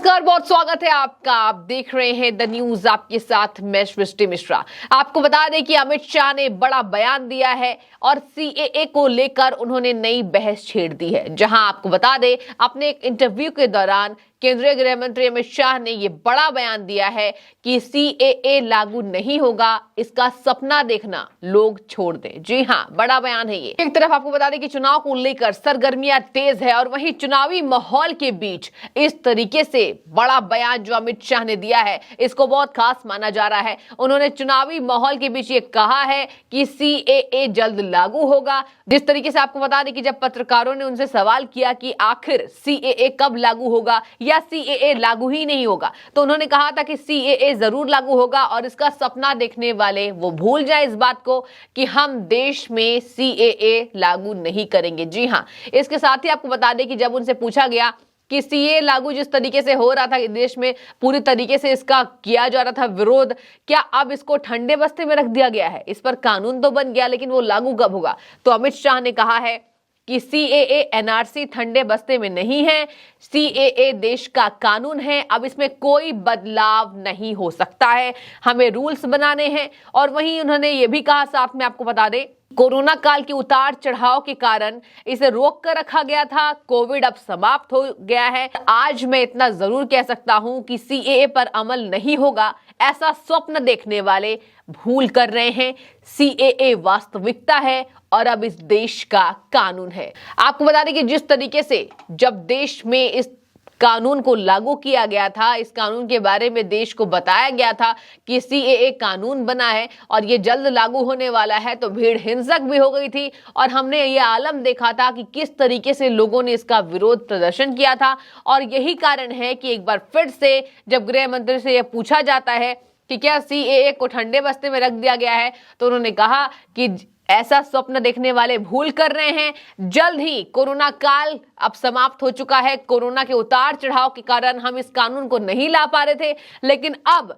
नमस्कार, बहुत स्वागत है आपका। आप देख रहे हैं द न्यूज, आपके साथ मैं सृष्टि मिश्रा। आपको बता दें कि अमित शाह ने बड़ा बयान दिया है और सीएए को लेकर उन्होंने नई बहस छेड़ दी है। जहां आपको बता दें, अपने एक इंटरव्यू के दौरान केंद्रीय गृह मंत्री अमित शाह ने यह बड़ा बयान दिया है कि सीएए लागू नहीं होगा, इसका सपना देखना लोग छोड़ दें। जी हां, बड़ा बयान है ये। एक तरफ आपको बता दें कि चुनाव को लेकर सरगर्मियां तेज है और वहीं चुनावी माहौल के बीच इस तरीके से बड़ा बयान जो अमित शाह ने दिया है, इसको बहुत खास माना जा रहा है। उन्होंने चुनावी माहौल के बीच ये कहा है कि सीएए जल्द लागू होगा। जिस तरीके से आपको बता दें कि जब पत्रकारों ने उनसे सवाल किया कि आखिर सीएए कब लागू होगा या सीएए लागू ही नहीं होगा, तो उन्होंने कहा था कि सीएए जरूर लागू होगा और इसका सपना देखने वाले वो भूल जाए इस बात को कि हम देश में सीएए लागू नहीं करेंगे। जी हां, इसके साथ ही आपको बता दें कि जब उनसे पूछा गया कि सीए लागू जिस तरीके से हो रहा था कि देश में पूरी तरीके से इसका किया जा रहा था विरोध, क्या अब इसको ठंडे बस्ते में रख दिया गया है? इस पर कानून तो बन गया, लेकिन वो लागू कब होगा? तो अमित शाह ने कहा है कि सीएए एनआरसी ठंडे बस्ते में नहीं है, सीएए देश का कानून है, अब इसमें कोई बदलाव नहीं हो सकता है, हमें रूल्स बनाने हैं। और वहीं उन्होंने ये भी कहा, साथ में आपको बता दें, कोरोना काल के उतार चढ़ाव के कारण इसे रोक कर रखा गया था, कोविड अब समाप्त हो गया है। आज मैं इतना जरूर कह सकता हूं कि सीएए पर अमल नहीं होगा, ऐसा स्वप्न देखने वाले भूल कर रहे हैं। सीएए वास्तविकता है और अब इस देश का कानून है। आपको बता दें कि जिस तरीके से जब देश में इस कानून को लागू किया गया था, इस कानून के बारे में देश को बताया गया था कि सीएए कानून बना है और ये जल्द लागू होने वाला है, तो भीड़ हिंसक भी हो गई थी और हमने ये आलम देखा था कि किस तरीके से लोगों ने इसका विरोध प्रदर्शन किया था। और यही कारण है कि एक बार फिर से जब गृह मंत्री से यह पूछा जाता है कि क्या सीएए को ठंडे बस्ते में रख दिया गया है, तो उन्होंने कहा कि ऐसा स्वप्न देखने वाले भूल कर रहे हैं। जल्द ही कोरोना काल अब समाप्त हो चुका है। कोरोना के उतार चढ़ाव के कारण हम इस कानून को नहीं ला पा रहे थे, लेकिन अब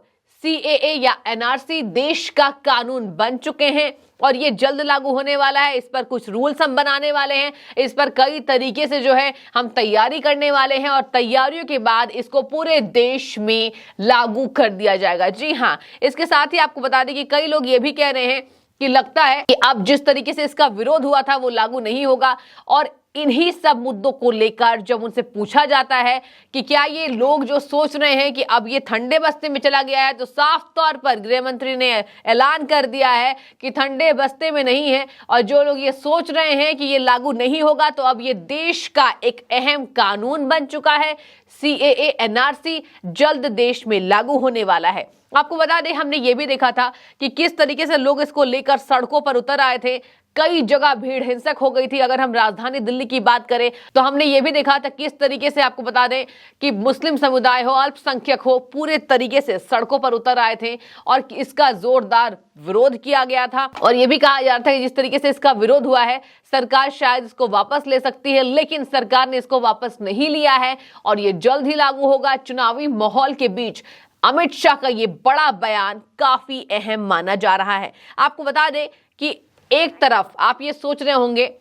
सीएए या एनआरसी देश का कानून बन चुके हैं और ये जल्द लागू होने वाला है। इस पर कुछ रूल्स हम बनाने वाले हैं, इस पर कई तरीके से जो है हम तैयारी करने वाले हैं और तैयारियों के बाद इसको पूरे देश में लागू कर दिया जाएगा। जी हाँ, इसके साथ ही आपको बता दें कि कई लोग ये भी कह रहे हैं कि लगता है कि अब जिस तरीके से इसका विरोध हुआ था वो लागू नहीं होगा। और इन्हीं सब मुद्दों को लेकर जब उनसे पूछा जाता है कि क्या ये लोग जो सोच रहे हैं कि अब ये ठंडे बस्ते में चला गया है, तो साफ तौर पर गृह मंत्री ने ऐलान कर दिया है कि ठंडे बस्ते में नहीं है। और जो लोग ये सोच रहे हैं कि ये लागू नहीं होगा, तो अब ये देश का एक अहम कानून बन चुका है। सीएए एनआरसी जल्द देश में लागू होने वाला है। आपको बता दें, हमने ये भी देखा था कि किस तरीके से लोग इसको लेकर सड़कों पर उतर आए थे। कई जगह भीड़ हिंसक हो गई थी। अगर हम राजधानी दिल्ली की बात करें तो हमने ये भी देखा था किस तरीके से, आपको बता दें कि मुस्लिम समुदाय हो, अल्पसंख्यक हो, पूरे तरीके से सड़कों पर उतर आए थे और इसका जोरदार विरोध किया गया था। और ये भी कहा जा रहा था कि जिस तरीके से इसका विरोध हुआ है, सरकार शायद इसको वापस ले सकती है, लेकिन सरकार ने इसको वापस नहीं लिया है और ये जल्द ही लागू होगा। चुनावी माहौल के बीच अमित शाह का ये बड़ा बयान काफी अहम माना जा रहा है। आपको बता दें कि एक तरफ आप ये सोच रहे होंगे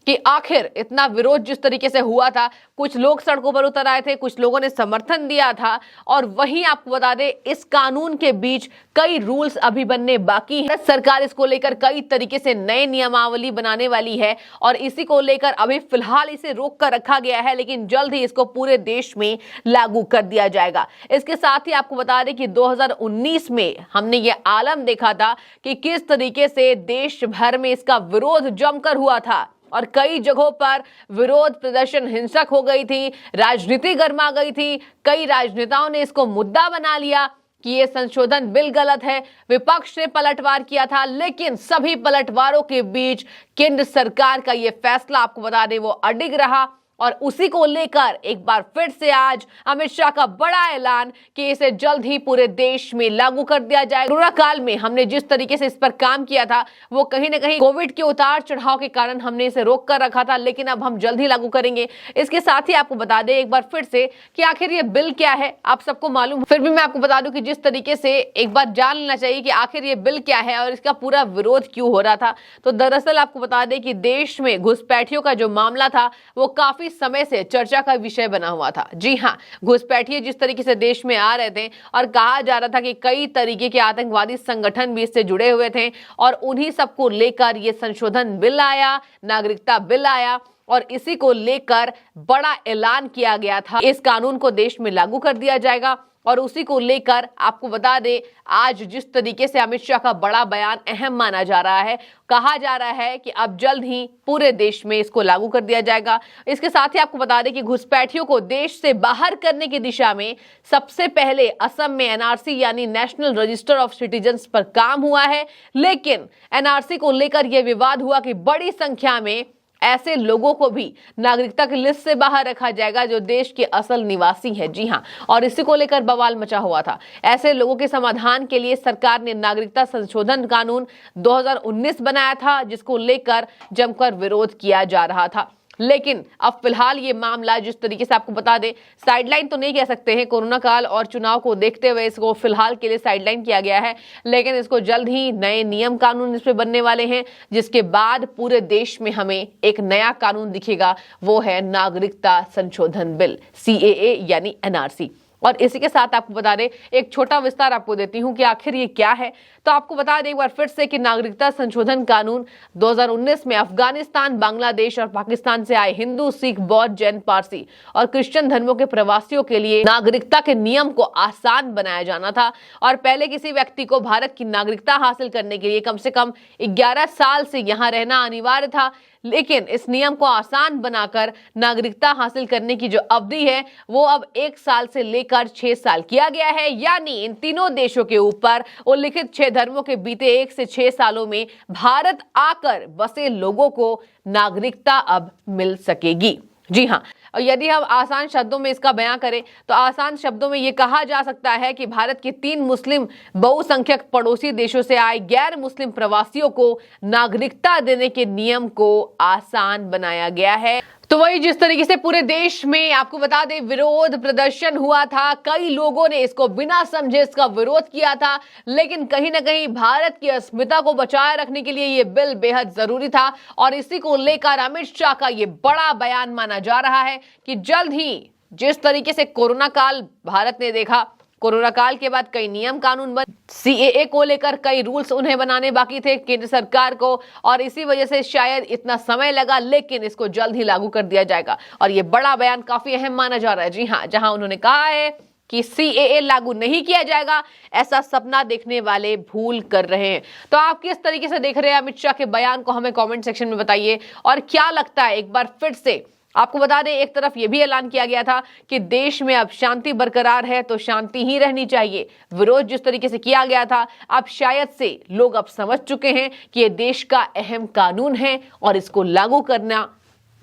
कि आखिर इतना विरोध जिस तरीके से हुआ था, कुछ लोग सड़कों पर उतर आए थे, कुछ लोगों ने समर्थन दिया था, और वहीं आपको बता दें इस कानून के बीच कई रूल्स अभी बनने बाकी हैं। सरकार इसको लेकर कई तरीके से नए नियमावली बनाने वाली है और इसी को लेकर अभी फिलहाल इसे रोक कर रखा गया है, लेकिन जल्द ही इसको पूरे देश में लागू कर दिया जाएगा। इसके साथ ही आपको बता दें कि 2019 में हमने ये आलम देखा था कि किस तरीके से देश भर में इसका विरोध जमकर हुआ था और कई जगहों पर विरोध प्रदर्शन हिंसक हो गई थी, राजनीति गर्मा गई थी। कई राजनेताओं ने इसको मुद्दा बना लिया कि ये संशोधन बिल गलत है। विपक्ष ने पलटवार किया था, लेकिन सभी पलटवारों के बीच केंद्र सरकार का ये फैसला, आपको बता दें, वो अडिग रहा। और उसी को लेकर एक बार फिर से आज अमित शाह का बड़ा ऐलान कि इसे जल्द ही पूरे देश में लागू कर दिया जाएगा। कोरोना काल में हमने जिस तरीके से इस पर काम किया था, वो कहीं ना कहीं कोविड के उतार चढ़ाव के कारण हमने इसे रोक कर रखा था, लेकिन अब हम जल्द ही लागू करेंगे। इसके साथ ही आपको बता दें एक बार फिर से कि आखिर ये बिल क्या है, आप सबको मालूम, फिर भी मैं आपको बता दूं कि जिस तरीके से एक बार जान लेना चाहिए कि आखिर ये बिल क्या है और इसका पूरा विरोध क्यों हो रहा था। तो दरअसल आपको बता दें कि देश में घुसपैठियों का जो मामला था वो काफी काफी समय से चर्चा का विषय बना हुआ था। जी हाँ, घुसपैठिए जिस तरीके से देश में आ रहे थे और कहा जा रहा था कि कई तरीके के आतंकवादी संगठन भी इससे जुड़े हुए थे और उन्हीं सबको लेकर ये संशोधन बिल आया, नागरिकता बिल आया और इसी को लेकर बड़ा ऐलान किया गया था। इस कानून को देश में लागू कर दिया जाएगा और उसी को लेकर आपको बता दें, आज जिस तरीके से अमित शाह का बड़ा बयान अहम माना जा रहा है, कहा जा रहा है कि अब जल्द ही पूरे देश में इसको लागू कर दिया जाएगा। इसके साथ ही आपको बता दें कि घुसपैठियों को देश से बाहर करने की दिशा में सबसे पहले असम में एनआरसी यानी नेशनल रजिस्टर ऑफ सिटीजन्स पर काम हुआ है, लेकिन एनआरसी को लेकर यह विवाद हुआ कि बड़ी संख्या में ऐसे लोगों को भी नागरिकता की लिस्ट से बाहर रखा जाएगा जो देश के असल निवासी हैं। जी हां, और इसी को लेकर बवाल मचा हुआ था। ऐसे लोगों के समाधान के लिए सरकार ने नागरिकता संशोधन कानून 2019 बनाया था, जिसको लेकर जमकर विरोध किया जा रहा था। लेकिन अब फिलहाल ये मामला जिस तरीके से आपको बता दें, साइडलाइन तो नहीं कह सकते हैं, कोरोना काल और चुनाव को देखते हुए इसको फिलहाल के लिए साइडलाइन किया गया है, लेकिन इसको जल्द ही नए नियम कानून इस पे बनने वाले हैं, जिसके बाद पूरे देश में हमें एक नया कानून दिखेगा, वो है नागरिकता संशोधन बिल, CAA यानी NRC। और इसी के साथ आपको बता दें, एक छोटा विस्तार आपको देती हूं कि आखिर ये क्या है। तो आपको बता दें एक बार फिर से कि नागरिकता संशोधन कानून 2019 में अफगानिस्तान, बांग्लादेश और पाकिस्तान से आए हिंदू, सिख, बौद्ध, जैन, पारसी और क्रिश्चियन धर्मों के प्रवासियों के लिए नागरिकता के नियम को आसान बनाया जाना था। और पहले किसी व्यक्ति को भारत की नागरिकता हासिल करने के लिए कम से कम 11 साल से यहाँ रहना अनिवार्य था, लेकिन इस नियम को आसान बनाकर नागरिकता हासिल करने की जो अवधि है वो अब 1 साल से लेकर 6 साल किया गया है। यानी इन तीनों देशों के ऊपर उल्लिखित 6 धर्मों के बीते 1 से 6 सालों में भारत आकर बसे लोगों को नागरिकता अब मिल सकेगी। जी हाँ, और यदि हम आसान शब्दों में इसका बयां करें तो आसान शब्दों में यह कहा जा सकता है कि भारत के 3 मुस्लिम बहुसंख्यक पड़ोसी देशों से आए गैर मुस्लिम प्रवासियों को नागरिकता देने के नियम को आसान बनाया गया है। तो वही जिस तरीके से पूरे देश में आपको बता दें विरोध प्रदर्शन हुआ था, कई लोगों ने इसको बिना समझे इसका विरोध किया था, लेकिन कहीं ना कहीं भारत की अस्मिता को बचाए रखने के लिए ये बिल बेहद जरूरी था। और इसी को लेकर अमित शाह का ये बड़ा बयान माना जा रहा है कि जल्द ही जिस तरीके से कोरोना काल भारत ने देखा, कोरोना काल के बाद कई नियम कानून बन, CAA को लेकर कई रूल्स उन्हें बनाने बाकी थे केंद्र सरकार को, और इसी वजह से शायद इतना समय लगा, लेकिन इसको जल्द ही लागू कर दिया जाएगा। और ये बड़ा बयान काफी अहम माना जा रहा है। जी हाँ, जहां उन्होंने कहा है कि CAA लागू नहीं किया जाएगा, ऐसा सपना देखने वाले भूल कर रहे हैं। तो आप किस तरीके से देख रहे हैं अमित शाह के बयान को, हमें कमेंट सेक्शन में बताइए। और क्या लगता है, एक बार फिर से आपको बता दें, एक तरफ यह भी ऐलान किया गया था कि देश में अब शांति बरकरार है तो शांति ही रहनी चाहिए। विरोध जिस तरीके से किया गया था, अब शायद से लोग अब समझ चुके हैं कि यह देश का अहम कानून है और इसको लागू करना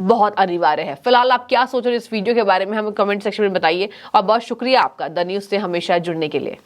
बहुत अनिवार्य है। फिलहाल आप क्या सोच रहे हैं इस वीडियो के बारे में, हमें कमेंट सेक्शन में बताइए। और बहुत शुक्रिया आपका द न्यूज़ से हमेशा जुड़ने के लिए।